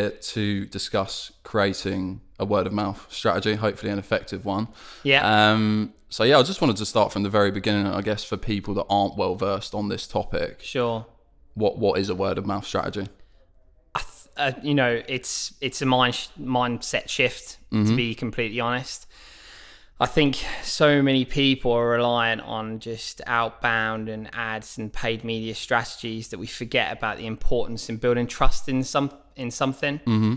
here to discuss creating a word of mouth strategy, hopefully an effective one. Yeah. So I just wanted to start from the very beginning, I guess, for people that aren't well versed on this topic. Sure. What is a word of mouth strategy? It's a mindset shift, to be completely honest. I think so many people are reliant on just outbound and ads and paid media strategies that we forget about the importance in building trust in something. Mm-hmm.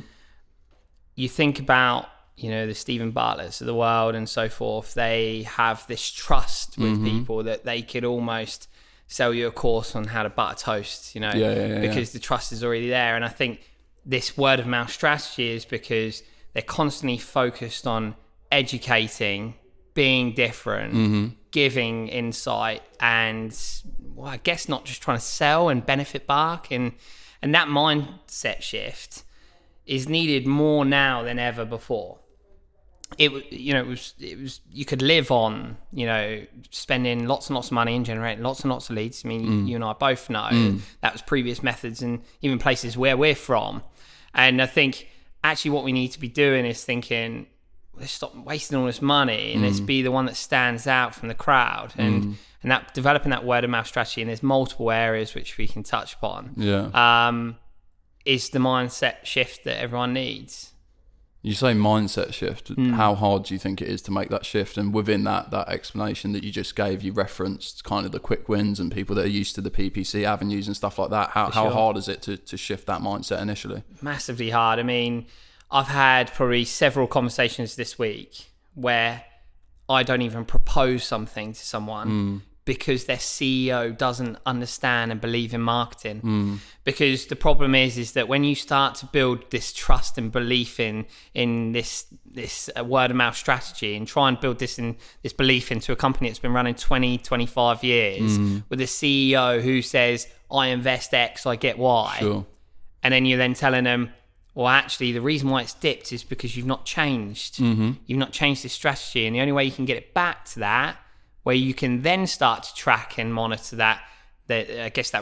You think about, the Stephen Bartletts of the world and so forth. They have this trust with people that they could almost sell you a course on how to butter toast, because the trust is already there. And I think this word of mouth strategy is because they're constantly focused on educating, being different, giving insight, and I guess not just trying to sell and benefit back. And that mindset shift is needed more now than ever before. It was you could live on, spending lots and lots of money and generating lots and lots of leads. I mean, you and I both know that was previous methods and even places where we're from. And I think actually what we need to be doing is thinking, let's stop wasting all this money and let's be the one that stands out from the crowd. And that developing that word of mouth strategy, and there's multiple areas which we can touch upon, is the mindset shift that everyone needs. You say mindset shift. How hard do you think it is to make that shift? And within that explanation that you just gave, you referenced kind of the quick wins and people that are used to the PPC avenues and stuff like that. How hard is it to shift that mindset initially? Massively hard. I mean, I've had probably several conversations this week where I don't even propose something to someone because their CEO doesn't understand and believe in marketing. Because the problem is that when you start to build this trust and belief in this word of mouth strategy and try and build this belief into a company that's been running 20, 25 years with a CEO who says, I invest X, I get Y. Sure. And then you're then telling them, well, actually, the reason why it's dipped is because you've not changed. You've not changed this strategy. And the only way you can get it back to that, where you can then start to track and monitor that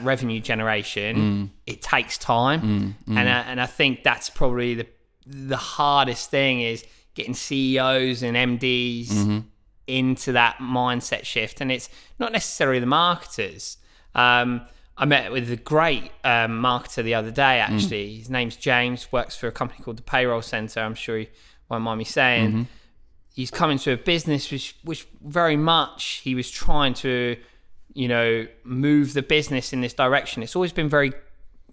revenue generation, it takes time. And I think that's probably the hardest thing is getting CEOs and MDs into that mindset shift. And it's not necessarily the marketers. I met with a great marketer the other day, actually. His name's James, works for a company called the Payroll Center. I'm sure he won't mind me saying. He's come into a business which very much he was trying to, move the business in this direction. It's always been very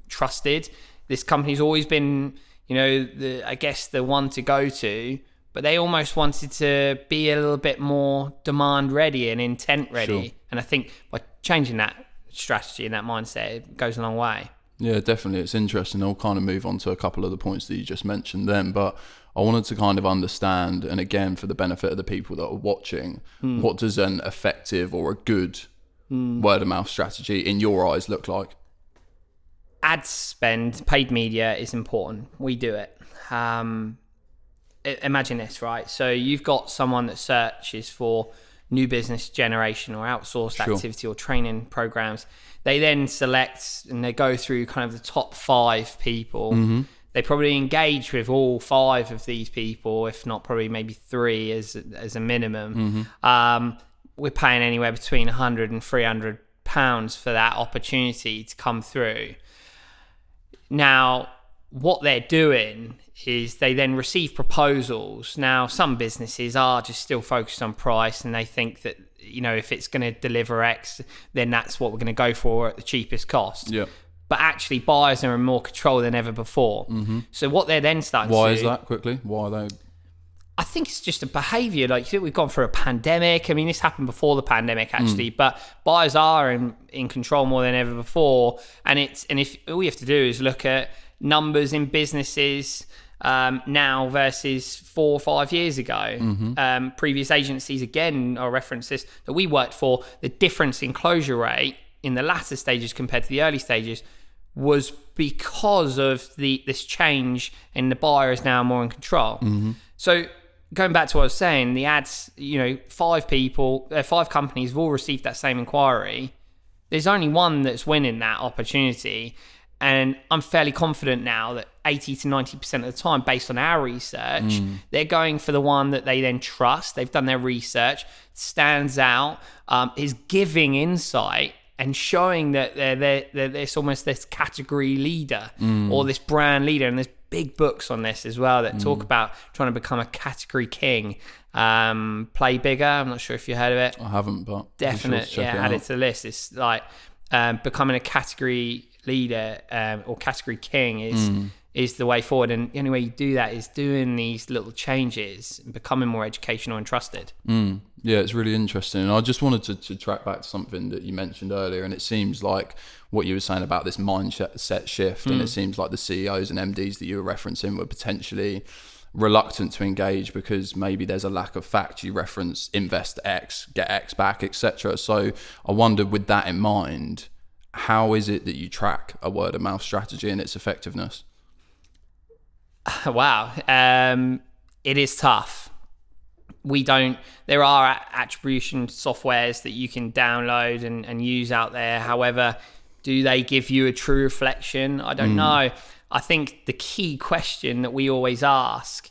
trusted. This company's always been, the one to go to, but they almost wanted to be a little bit more demand ready and intent ready. Sure. And I think by changing that strategy and that mindset, it goes a long way. Yeah, definitely. It's interesting. I'll kind of move on to a couple of the points that you just mentioned then, but I wanted to kind of understand, and again, for the benefit of the people that are watching, what does an effective or a good word of mouth strategy in your eyes look like? Ad spend, paid media is important. We do it. Imagine this, right? So you've got someone that searches for new business generation or outsourced activity or training programs. They then select and they go through kind of the top 5 people. They probably engage with all 5 of these people, if not probably maybe 3 as a minimum. We're paying anywhere between £100 and £300 for that opportunity to come through. Now, what they're doing is they then receive proposals. Now, some businesses are just still focused on price and they think that, if it's going to deliver X, then that's what we're going to go for at the cheapest cost. Yeah. But actually, buyers are in more control than ever before. So what they're then starting to do... Why is that, quickly? Why are they... I think it's just a behaviour. Like, we've gone through a pandemic. I mean, this happened before the pandemic, actually. But buyers are in control more than ever before. And if all you have to do is look at numbers in businesses now versus 4 or 5 years ago. Previous agencies, again, are references that we worked for. The difference in closure rate in the latter stages compared to the early stages was because of this change in the buyer is now more in control. So going back to what I was saying, the ads, 5 companies have all received that same inquiry. There's only one that's winning that opportunity. And I'm fairly confident now that 80 to 90% of the time, based on our research, they're going for the one that they then trust. They've done their research, stands out, is giving insight and showing that they're almost this category leader or this brand leader. And there's big books on this as well that talk about trying to become a category king. Play Bigger. I'm not sure if you heard of it. I haven't, but definitely, add it to the list. It's like becoming a category leader or category king is the way forward, and the only way you do that is doing these little changes and becoming more educational and trusted. Yeah, it's really interesting. And I just wanted to track back to something that you mentioned earlier, and it seems like what you were saying about this mindset shift, and it seems like the CEOs and MDs that you were referencing were potentially reluctant to engage because maybe there's a lack of fact. You reference invest X, get X back, etc. So I wondered, with that in mind, how is it that you track a word of mouth strategy and its effectiveness? Wow. It is tough. There are attribution softwares that you can download and use out there. However, do they give you a true reflection? I don't know. I think the key question that we always ask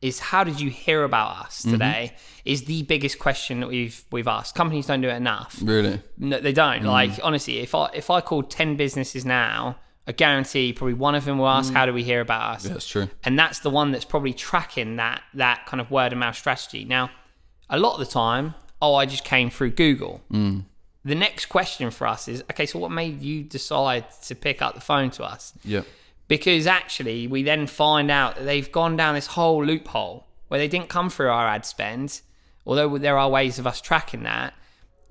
is, how did you hear about us today? Is the biggest question that we've asked. Companies don't do it enough. Really? No, they don't. Like, honestly, if I called 10 businesses now, I guarantee probably one of them will ask, how do we hear about us? Yeah, that's true. And that's the one that's probably tracking that kind of word of mouth strategy. Now, a lot of the time, I just came through Google. The next question for us is, okay, so what made you decide to pick up the phone to us? Yeah. Because actually, we then find out that they've gone down this whole loophole where they didn't come through our ad spend, although there are ways of us tracking that.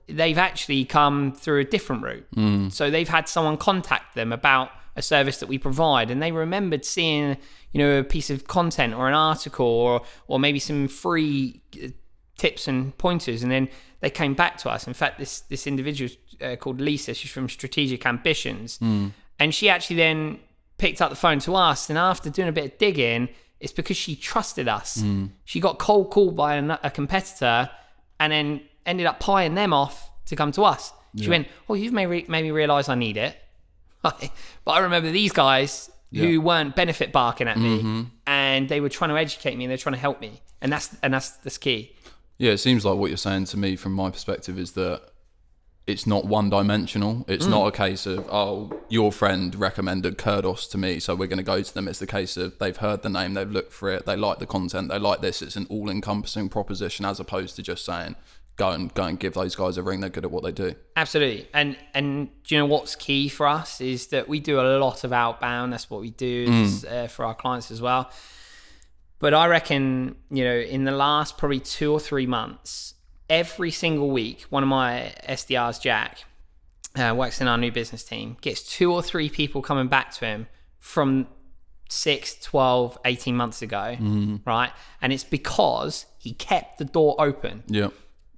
They've actually come through a different route. So they've had someone contact them about a service that we provide, and they remembered seeing, a piece of content or an article or maybe some free tips and pointers, and then they came back to us. In fact, this individual called Lisa, she's from Strategic Ambitions, and she actually then picked up the phone to us, and after doing a bit of digging, it's because she trusted us. She got cold called by a competitor and then ended up pieing them off to come to us. She went, you've made me realise I need it. But I remember these guys who weren't benefit barking at me, and they were trying to educate me and they're trying to help me. And that's key. Yeah, it seems like what you're saying to me from my perspective is that it's not one dimensional. It's not a case of, your friend recommended Kerdos to me, so we're going to go to them. It's the case of they've heard the name, they've looked for it, they like the content, they like this. It's an all-encompassing proposition, as opposed to just saying, go and give those guys a ring, they're good at what they do. Absolutely. And do you know what's key for us is that we do a lot of outbound. That's what we do for our clients as well. But I reckon, in the last probably 2 or 3 months, every single week, one of my SDRs, Jack, works in our new business team, gets 2 or 3 people coming back to him from 6, 12, 18 months ago, right? And it's because he kept the door open. Yeah.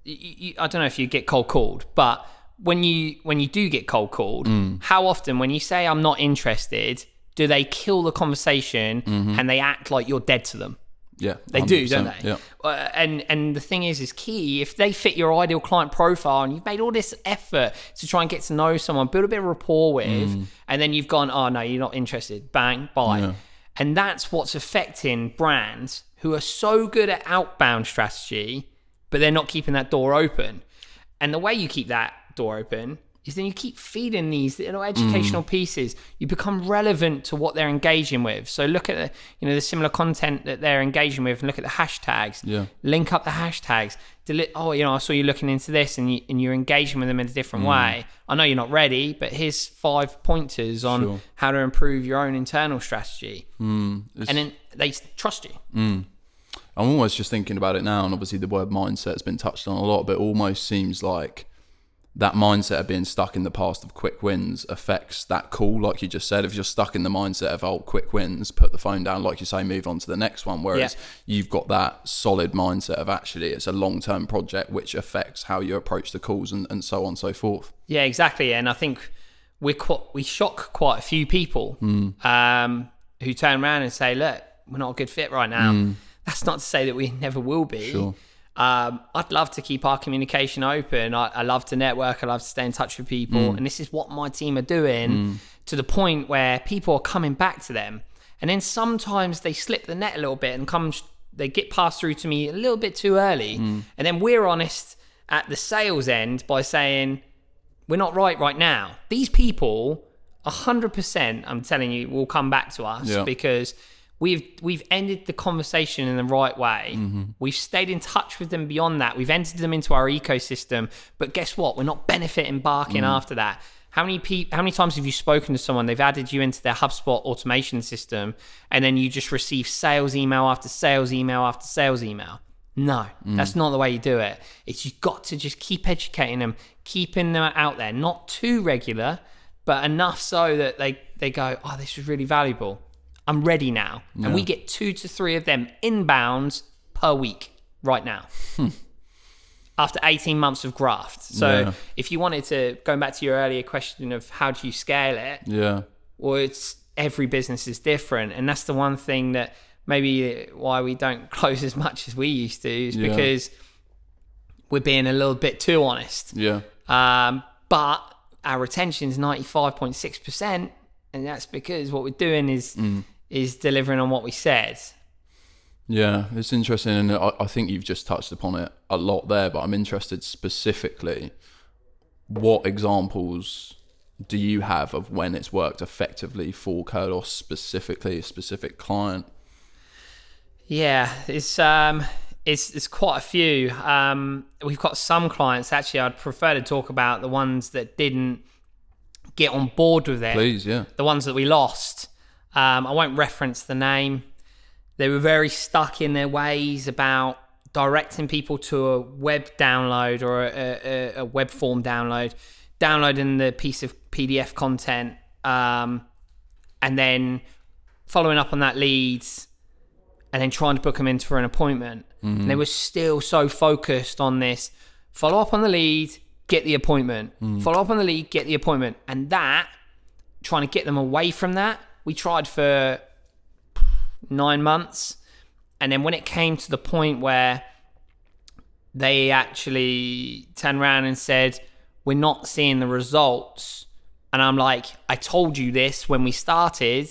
I don't know if you get cold called, but when you do get cold called, how often when you say I'm not interested, do they kill the conversation and they act like you're dead to them? Yeah, they do, don't they? Yeah. And the thing is key. If they fit your ideal client profile and you've made all this effort to try and get to know someone, build a bit of rapport with, and then you've gone, oh no, you're not interested. Bang, bye. Yeah. And that's what's affecting brands who are so good at outbound strategy, but they're not keeping that door open. And the way you keep that door open is then you keep feeding these educational pieces. You become relevant to what they're engaging with. So look at the similar content that they're engaging with, and look at the hashtags. Yeah. Link up the hashtags. I saw you looking into this, and you're engaging with them in a different way. I know you're not ready, but here's 5 pointers on how to improve your own internal strategy. And then they trust you. I'm almost just thinking about it now, and obviously the word mindset has been touched on a lot, but it almost seems like that mindset of being stuck in the past of quick wins affects that call, like you just said. If you're stuck in the mindset of quick wins, put the phone down, like you say, move on to the next one. Whereas you've got that solid mindset of actually it's a long-term project which affects how you approach the calls and so on and so forth. Yeah, exactly. And I think we shock quite a few people who turn around and say, look, we're not a good fit right now. That's not to say that we never will be. Sure. I'd love to keep our communication open. I love to network. I love to stay in touch with people. And this is what my team are doing to the point where people are coming back to them. And then sometimes they slip the net a little bit and they get passed through to me a little bit too early. And then we're honest at the sales end by saying, we're not right now. These people, 100%, I'm telling you, will come back to us because we've ended the conversation in the right way. We've stayed in touch with them beyond that. We've entered them into our ecosystem. But guess what? We're not benefit embarking after that. How many times have you spoken to someone, they've added you into their HubSpot automation system, and then you just receive sales email after sales email after sales email? No, that's not the way you do it. You've got to just keep educating them, keeping them out there, not too regular, but enough so that they go, oh, this was really valuable. I'm ready now. Yeah. And we get 2 to 3 of them inbounds per week right now. After 18 months of graft. So if you wanted to, going back to your earlier question of how do you scale it? Well, it's every business is different. And that's the one thing that maybe why we don't close as much as we used to is because we're being a little bit too honest. But our retention is 95.6%. And that's because what we're doing is delivering on what we said. Yeah, it's interesting, and I think you've just touched upon it a lot there, but I'm interested specifically, what examples do you have of when it's worked effectively for Kerdos specifically, a specific client? Yeah, it's quite a few. We've got some clients, actually, I'd prefer to talk about the ones that didn't get on board with it. Please, yeah. The ones that we lost. I won't reference the name. They were very stuck in their ways about directing people to a web download or a web form download, downloading the piece of PDF content, and then following up on that leads, and then trying to book them in for an appointment. And they were still so focused on this, follow up on the lead, get the appointment. Follow up on the lead, get the appointment. And that, trying to get them away from that, we tried for 9 months. And then when it came to the point where they actually turned around and said, we're not seeing the results. And I'm like, I told you this when we started,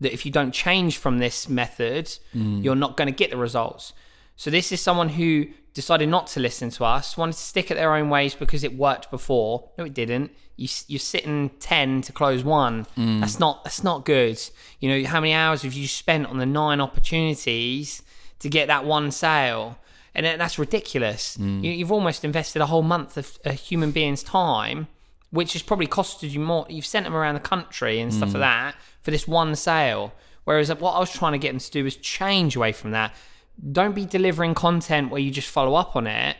that if you don't change from this method, you're not going to get the results. So this is someone who decided not to listen to us, wanted to stick at their own ways because it worked before. No, it didn't. You're sitting 10 to close 1. That's not good. You know, how many hours have you spent on the 9 opportunities to get that one sale? And that's ridiculous. You've almost invested a whole month of a human being's time, which has probably costed you more. You've sent them around the country and stuff like that for this one sale. Whereas what I was trying to get them to do was change away from that. Don't be delivering content where you just follow up on it.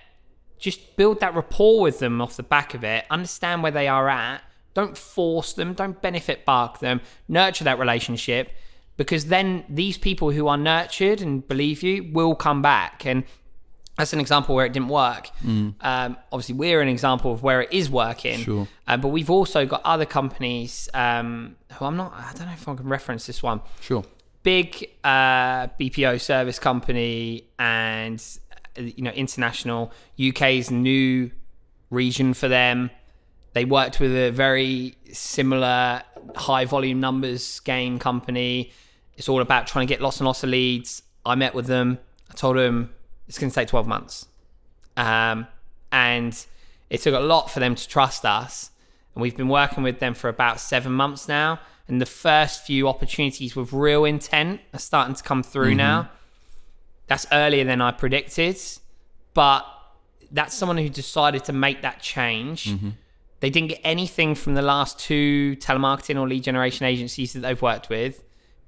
Just build that rapport with them off the back of it. Understand where they are at. Don't force them. Don't benefit bark them. Nurture that relationship, because then these people who are nurtured and believe you will come back. And that's an example where it didn't work. Obviously, we're an example of where it is working. Sure. But we've also got other companies who I don't know if I can reference this one. Sure. Big BPO service company, and international. UK's new region for them. They worked with a very similar high volume numbers game company. It's all about trying to get lots and lots of leads. I met with them. I told them it's going to take 12 months. And it took a lot for them to trust us. And we've been working with them for about 7 months now. And the first few opportunities with real intent are starting to come through now. That's earlier than I predicted. But that's someone who decided to make that change. They didn't get anything from the last 2 telemarketing or lead generation agencies that they've worked with,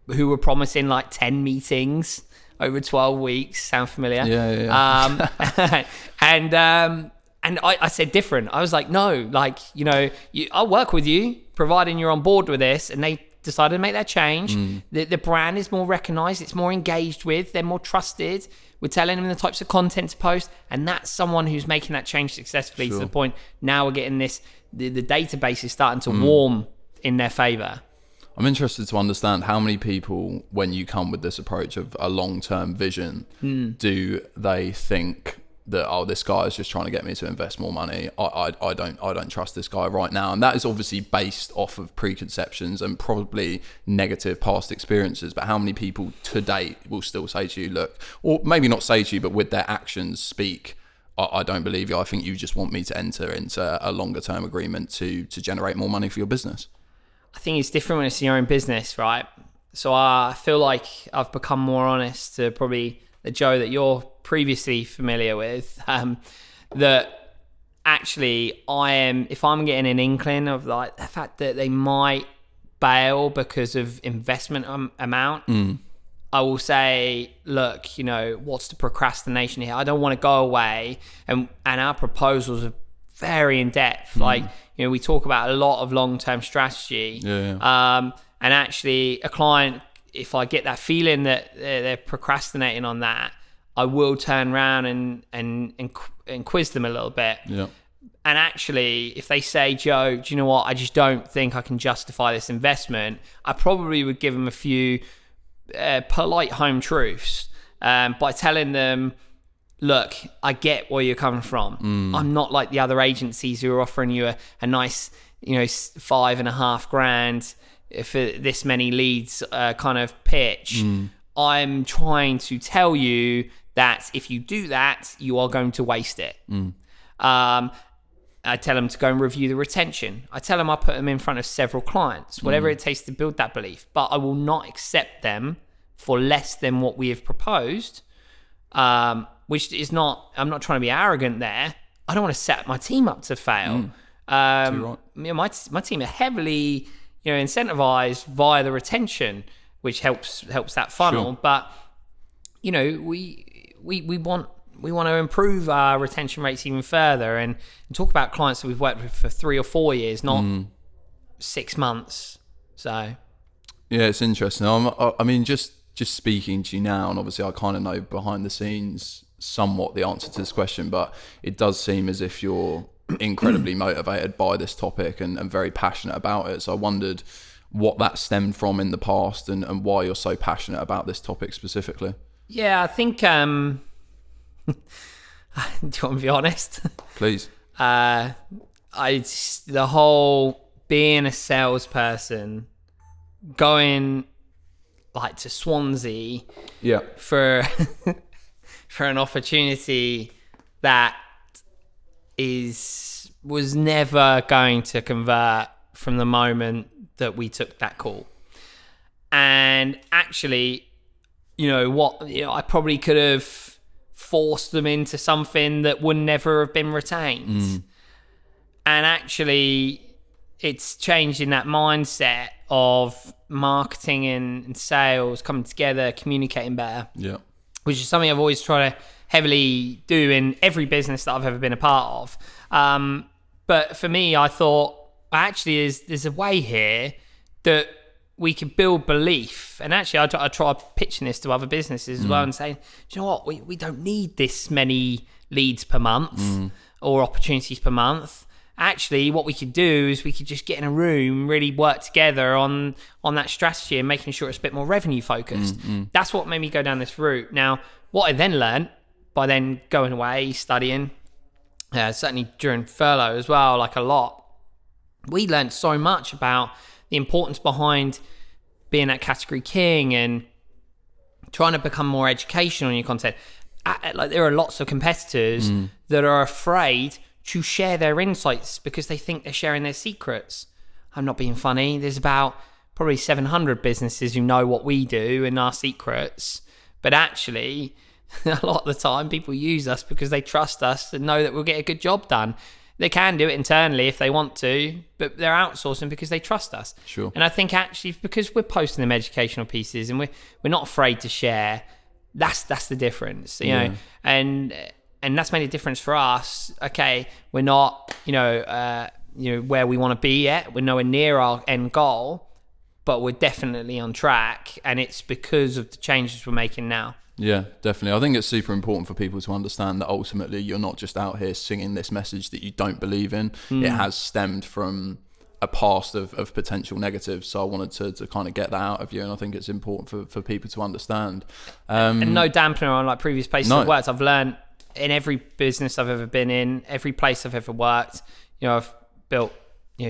who were promising like 10 meetings over 12 weeks. Sound familiar? Yeah. And I said different. I was like, no, I'll work with you, providing you're on board with this. And they decided to make that change. The brand is more recognized. It's more engaged with. They're more trusted. We're telling them the types of content to post. And that's someone who's making that change successfully to the point now we're getting this, the database is starting to warm in their favor. I'm interested to understand how many people, when you come with this approach of a long-term vision, do they think that, oh, this guy is just trying to get me to invest more money. I don't trust this guy right now. And that is obviously based off of preconceptions and probably negative past experiences. But how many people to date will still say to you, look, or maybe not say to you, but with their actions speak, I don't believe you. I think you just want me to enter into a longer term agreement to generate more money for your business. I think it's different when it's your own business, right? So I feel like I've become more honest to probably the Joe that you're previously familiar with, that actually if I'm getting an inkling of like the fact that they might bail because of investment amount, I will say, look, what's the procrastination here? I don't want to go away. And our proposals are very in depth. Like, we talk about a lot of long-term strategy. Yeah. And actually a client, if I get that feeling that they're procrastinating on that, I will turn around and quiz them a little bit. Yeah. And actually, if they say, Joe, do you know what? I just don't think I can justify this investment. I probably would give them a few polite home truths by telling them, look, I get where you're coming from. I'm not like the other agencies who are offering you a nice, $5,500 for this many leads kind of pitch. I'm trying to tell you that if you do that, you are going to waste it. I tell them to go and review the retention. I tell them I put them in front of several clients, whatever it takes to build that belief. But I will not accept them for less than what we have proposed, which is not, I'm not trying to be arrogant there. I don't want to set my team up to fail. Right. My team are heavily incentivized via the retention, which helps that funnel. Sure. But we want to improve our retention rates even further and talk about clients that we've worked with for 3 or 4 years, not 6 months. So yeah, it's interesting. I mean, just speaking to you now, and obviously I kind of know behind the scenes somewhat the answer to this question, but it does seem as if you're incredibly motivated by this topic and very passionate about it. So I wondered what that stemmed from in the past and why you're so passionate about this topic specifically. Yeah, I think do you want to be honest? Please. The whole being a salesperson, going like to Swansea for an opportunity that was never going to convert from the moment that we took that call. And actually, I probably could have forced them into something that would never have been retained. And actually, it's changed in that mindset of marketing and sales coming together, communicating better. Yeah. Which is something I've always tried to heavily do in every business that I've ever been a part of. But for me, I thought, actually, there's a way here that we can build belief. And actually, I try pitching this to other businesses as well and saying, do you know what? We don't need this many leads per month or opportunities per month. Actually, what we could do is we could just get in a room, really work together on that strategy and making sure it's a bit more revenue focused. That's what made me go down this route. Now, what I then learned by then going away, studying, certainly during furlough as well, like a lot, we learned so much about the importance behind being that category king and trying to become more educational in your content. Like there are lots of competitors that are afraid to share their insights because they think they're sharing their secrets. I'm not being funny. There's about probably 700 businesses who know what we do and our secrets. But actually, a lot of the time, people use us because they trust us and know that we'll get a good job done. They can do it internally if they want to, but they're outsourcing because they trust us. Sure. And I think actually, because we're posting them educational pieces and we're not afraid to share, that's the difference, you know. And that's made a difference for us. Okay, we're not, where we want to be yet. We're nowhere near our end goal, but we're definitely on track. And it's because of the changes we're making now. Yeah, definitely. I think it's super important for people to understand that ultimately you're not just out here singing this message that you don't believe in. It has stemmed from a past of potential negatives. So I wanted to kind of get that out of you. And I think it's important for people to understand. And no dampener on like previous places I've worked. I've learned in every business I've ever been in, every place I've ever worked, I've built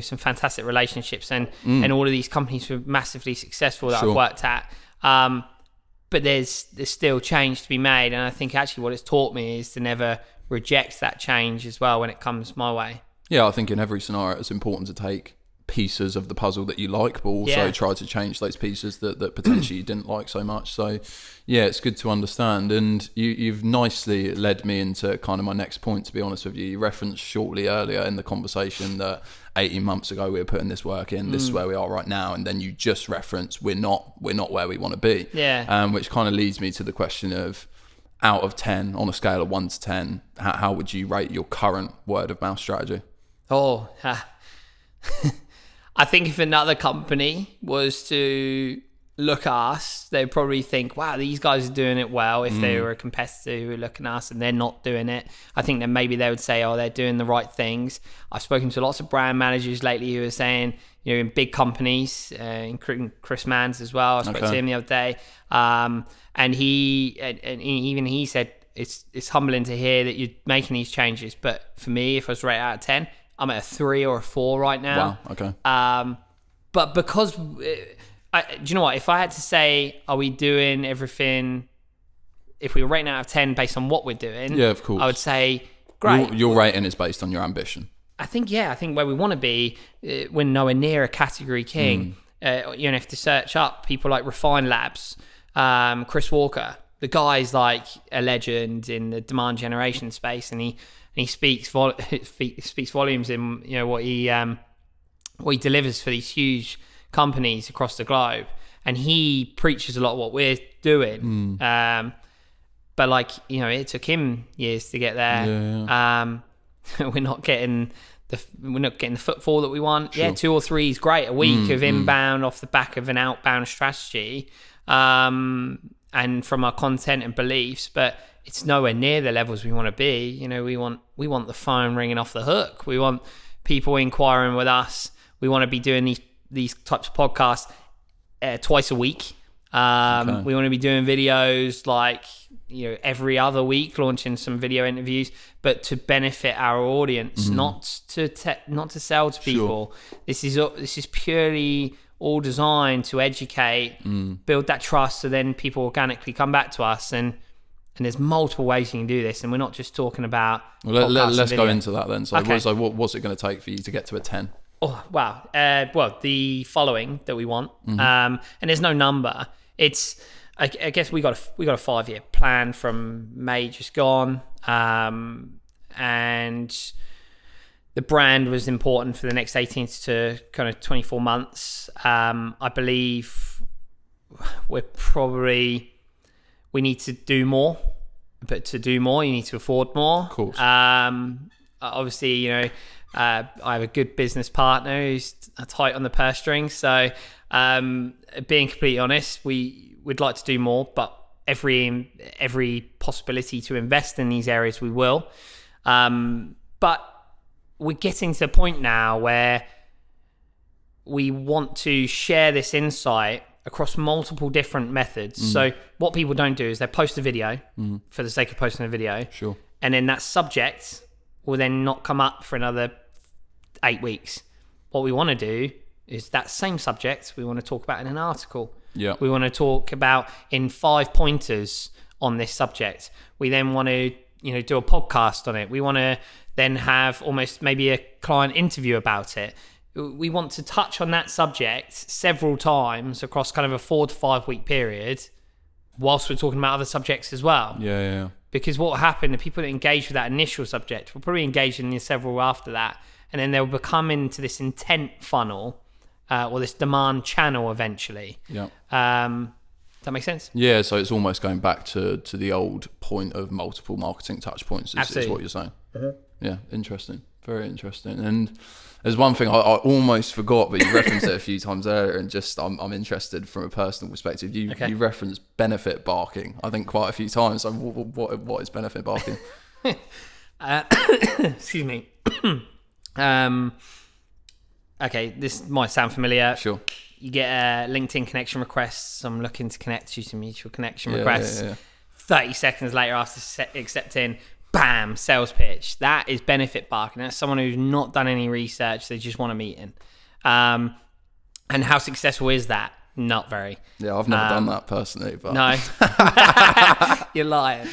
some fantastic relationships, and all of these companies were massively successful that I've worked at. But there's still change to be made, and I think actually what it's taught me is to never reject that change as well when it comes my way. Yeah, I think in every scenario it's important to take pieces of the puzzle that you like, but also try to change those pieces that potentially you didn't like so much. So yeah, it's good to understand, and you've nicely led me into kind of my next point, to be honest with you. You referenced shortly earlier in the conversation that 18 months ago we were putting this work in, this is where we are right now, and then you just referenced we're not where we want to be, which kind of leads me to the question of, out of 10, on a scale of 1 to 10, how would you rate your current word of mouth strategy? I think if another company was to look at us, they'd probably think, wow, these guys are doing it well. If they were a competitor who were looking at us and they're not doing it, I think then maybe they would say, oh, they're doing the right things. I've spoken to lots of brand managers lately who are saying, in big companies, including Chris Manns as well. I spoke to him the other day. And he said, it's humbling to hear that you're making these changes. But for me, if I was rated out of 10, I'm at a 3 or a 4 right now. Wow, okay. But because, do you know what? If I had to say, are we doing everything, if we were rating out of 10 based on what we're doing, yeah, of course, I would say, great. Your rating is based on your ambition. I think where we want to be, we're nowhere near a category king. If to search up people like Refine Labs, Chris Walker, the guy's like a legend in the demand generation space, and he speaks volumes in what he delivers for these huge companies across the globe, and he preaches a lot of what we're doing. But it took him years to get there. We're not getting the footfall that we want. Sure. 2 or 3 is great a week of inbound off the back of an outbound strategy, and from our content and beliefs, but it's nowhere near the levels we want to be. We want the phone ringing off the hook. We want people inquiring with us. We want to be doing these types of podcasts twice a week. We want to be doing videos every other week, launching some video interviews, but to benefit our audience, not to sell to people. Sure. This is purely all designed to educate, build that trust, so then people organically come back to us. And there's multiple ways you can do this, and we're not just talking about. Well, let's go into that then. So, what's it going to take for you to get to a 10? Oh wow! The following that we want, and there's no number. It's I guess we got a 5-year plan from May just gone, and the brand was important for the next 18 to kind of 24 months. I believe we need to do more, but to do more, you need to afford more. Of course. Obviously, I have a good business partner who's tight on the purse strings. So, being completely honest, we'd like to do more, but every possibility to invest in these areas, we will. But we're getting to the point now where we want to share this insight across multiple different methods. So what people don't do is they post a video for the sake of posting a video. Sure. And then that subject will then not come up for another 8 weeks. What we want to do is that same subject we want to talk about in an article. Yeah. We want to talk about in 5 pointers on this subject. We then want to, do a podcast on it. We want to then have almost maybe a client interview about it. We want to touch on that subject several times across kind of a 4 to 5 week period, whilst we're talking about other subjects as well. Yeah. Because what will happen, the people that engage with that initial subject will probably engage in several after that, and then they'll become into this intent funnel or this demand channel eventually. Yeah. Does that make sense? Yeah, so it's almost going back to the old point of multiple marketing touch points is what you're saying. Yeah, interesting. Very interesting. And there's one thing I almost forgot, but you referenced it a few times earlier, and just I'm interested from a personal perspective. You referenced benefit barking, I think, quite a few times. So what is benefit barking? Excuse me. Okay, this might sound familiar. Sure. You get LinkedIn connection requests. I'm looking to connect you to mutual connection requests. Yeah. 30 seconds later after accepting, bam, sales pitch. That is benefit barking. That's someone who's not done any research. They just want a meeting. And how successful is that? Not very. Yeah, I've never done that personally. But. No. You're lying.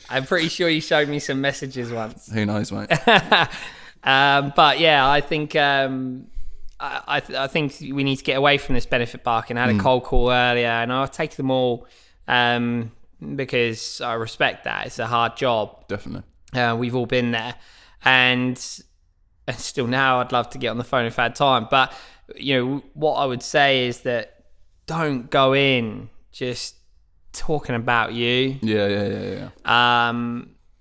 I'm pretty sure you showed me some messages once. Who knows, mate? But yeah, I think I think we need to get away from this benefit barking. I had a cold call earlier, and I'll take them all because I respect that. It's a hard job. Definitely. We've all been there, and still now I'd love to get on the phone if I had time. But what I would say is that don't go in just talking about you. Yeah.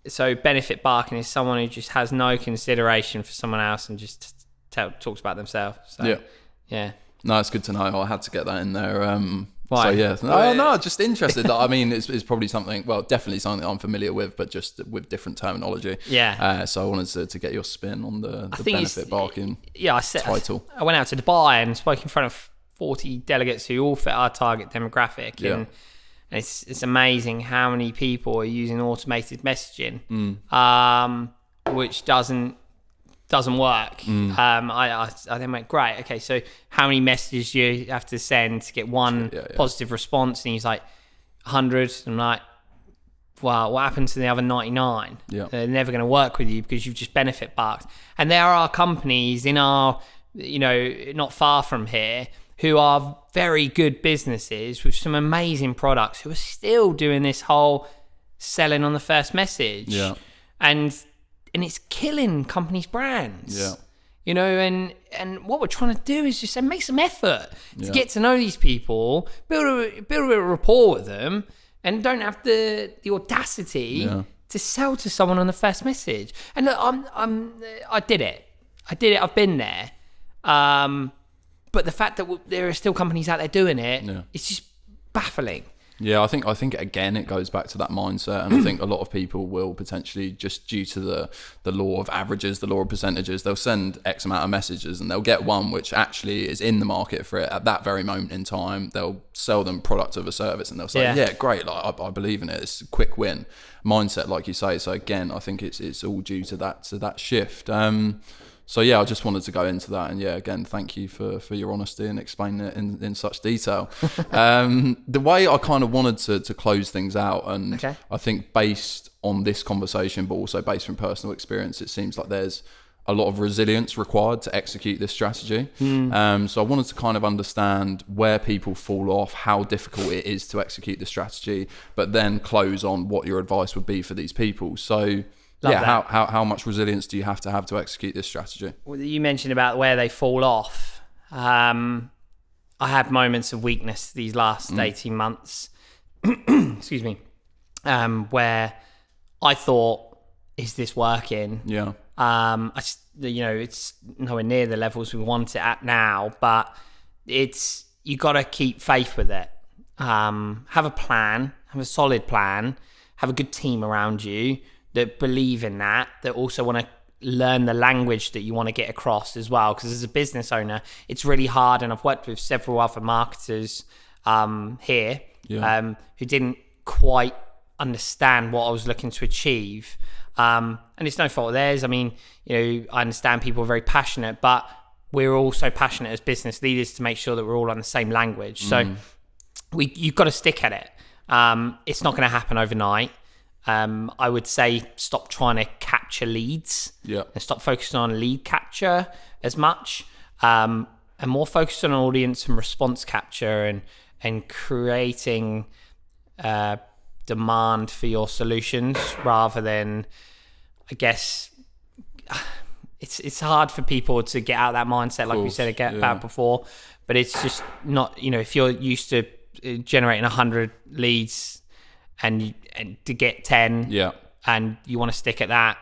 So benefit barking is someone who just has no consideration for someone else and just talks about themselves. So, yeah. No, it's good to know. I had to get that in there. Why? So yeah, no, just interested. I mean, it's probably something. Well, definitely something that I'm familiar with, but just with different terminology. Yeah. So I wanted to get your spin on the benefit barking. Title. I went out to Dubai and spoke in front of 40 delegates who all fit our target demographic. Yeah. And it's amazing how many people are using automated messaging, which doesn't work. I then went, great, okay, so how many messages do you have to send to get one positive response? And he's like, 100. I'm like, well, what happened to the other 99? Yeah. They're never going to work with you because you've just benefit barked. And there are companies in our, not far from here, who are very good businesses with some amazing products who are still doing this whole selling on the first message. Yeah. And it's killing companies' brands. Yeah. And what we're trying to do is just say, make some effort to get to know these people, build a bit of rapport with them, and don't have the audacity to sell to someone on the first message. And look, I did it. I've been there. But the fact that there are still companies out there doing it, it's just baffling. Yeah, I think again it goes back to that mindset, and I think a lot of people will potentially, just due to the law of averages, the law of percentages, they'll send X amount of messages and they'll get one which actually is in the market for it at that very moment in time. They'll sell them product of a service and they'll say, yeah great, like I believe in it. It's a quick win mindset, like you say. So again, I think it's all due to that shift. So yeah, I just wanted to go into that, and again, thank you for your honesty and explaining it in such detail. The way I kind of wanted to close things out, and I think based on this conversation, but also based from personal experience, it seems like there's a lot of resilience required to execute this strategy. So I wanted to kind of understand where people fall off, how difficult it is to execute the strategy, but then close on what your advice would be for these people. So how much resilience do you have to execute this strategy? Well, you mentioned about where they fall off. I had moments of weakness these last 18 months. Excuse me. Where I thought, is this working? Yeah. It's nowhere near the levels we want it at now, but you got to keep faith with it. Have a plan, have a solid plan, have a good team around you that believe in that also want to learn the language that you want to get across as well. Because as a business owner, it's really hard. And I've worked with several other marketers here who didn't quite understand what I was looking to achieve. And it's no fault of theirs. I mean, I understand people are very passionate, but we're also passionate as business leaders to make sure that we're all on the same language. So you've got to stick at it. It's not going to happen overnight. I would say stop trying to capture leads and stop focusing on lead capture as much, and more focused on audience and response capture and creating demand for your solutions rather than, I guess, it's hard for people to get out of that mindset, like we said about before, but it's just not, if you're used to generating 100 leads and to get 10 and you want to stick at that,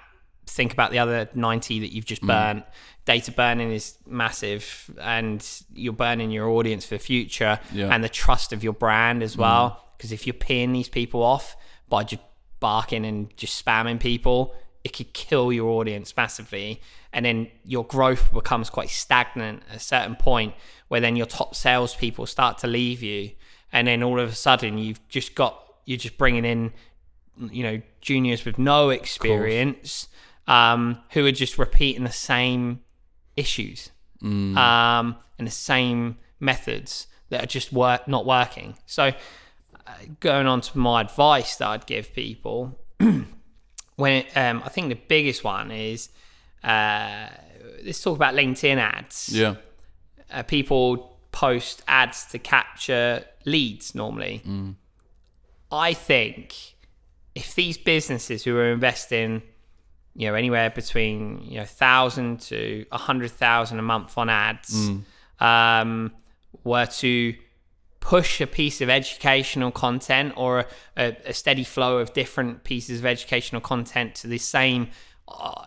think about the other 90 that you've just burnt. Data burning is massive, and you're burning your audience for the future and the trust of your brand as well. Because if you're peeing these people off by just barking and just spamming people, it could kill your audience massively, and then your growth becomes quite stagnant at a certain point where then your top salespeople start to leave you, and then all of a sudden you're just bringing in juniors with no experience, who are just repeating the same issues, and the same methods that are just not working. So going on to my advice that I'd give people, I think the biggest one is, let's talk about LinkedIn ads. Yeah. People post ads to capture leads normally. I think if these businesses who are investing, anywhere between 1,000 to 100,000 a month on ads, were to push a piece of educational content or a steady flow of different pieces of educational content to the same,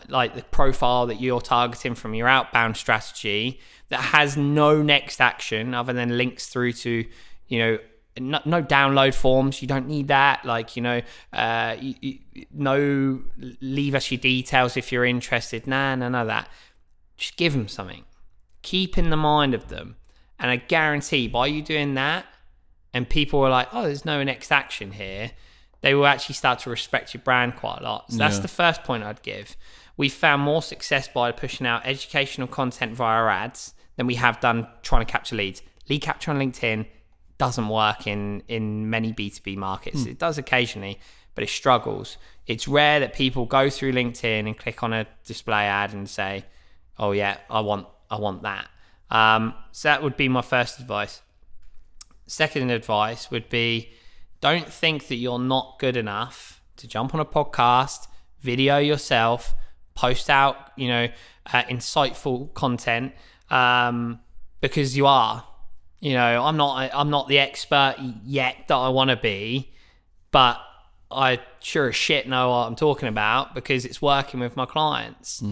like the profile that you're targeting from your outbound strategy, that has no next action other than links through to, no download forms. You don't need that. No, leave us your details if you're interested. None of that. Just give them something. Keep in the mind of them. And I guarantee by you doing that, and people are like, oh, there's no next action here, they will actually start to respect your brand quite a lot. So that's the first point I'd give. We've found more success by pushing out educational content via ads than we have done trying to capture leads. Lead capture on LinkedIn doesn't work in many B2B markets. It does occasionally, but it struggles. It's rare that people go through LinkedIn and click on a display ad and say, oh yeah, I want that. So that would be my first advice. Second advice would be, don't think that you're not good enough to jump on a podcast, video yourself, post out, insightful content, because you are. I'm not the expert yet that I want to be, but I sure as shit know what I'm talking about because it's working with my clients.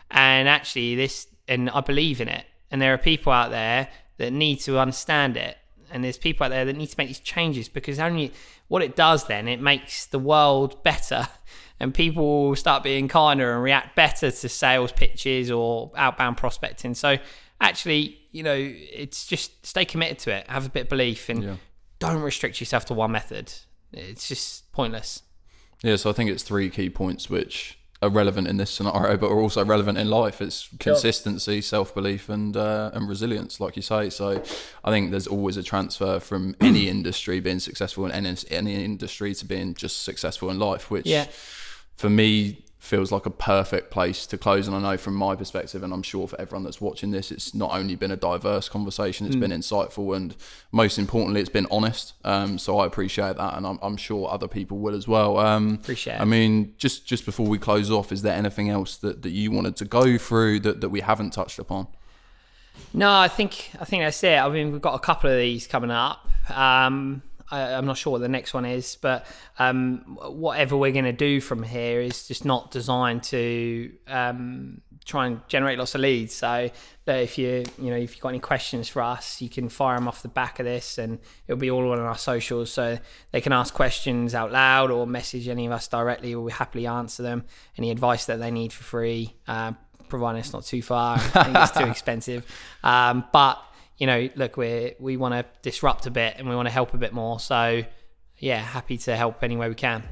And actually and I believe in it. And there are people out there that need to understand it. And there's people out there that need to make these changes, because only what it does then, it makes the world better, and people will start being kinder and react better to sales pitches or outbound prospecting. So actually, it's just stay committed to it, have a bit of belief, and don't restrict yourself to one method. It's just pointless. Yeah, so I think it's 3 key points which are relevant in this scenario, but are also relevant in life. It's consistency, self-belief, and resilience, like you say. So I think there's always a transfer from any industry being successful in any industry to being just successful in life, which for me feels like a perfect place to close. And I know from my perspective, and I'm sure for everyone that's watching this, it's not only been a diverse conversation, it's been insightful, and most importantly, it's been honest. So I appreciate that, and I'm sure other people will as well. Appreciate it. I mean, just before we close off, is there anything else that you wanted to go through that we haven't touched upon? No, I think that's it. I mean, we've got a couple of these coming up. I'm not sure what the next one is, but whatever we're going to do from here is just not designed to try and generate lots of leads. So if you've got any questions for us, you can fire them off the back of this, and it'll be all on our socials. So they can ask questions out loud or message any of us directly. We'll happily answer them. Any advice that they need for free, providing it's not too far. I think it's too expensive. But look, we want to disrupt a bit and we want to help a bit more. So, yeah, happy to help any way we can.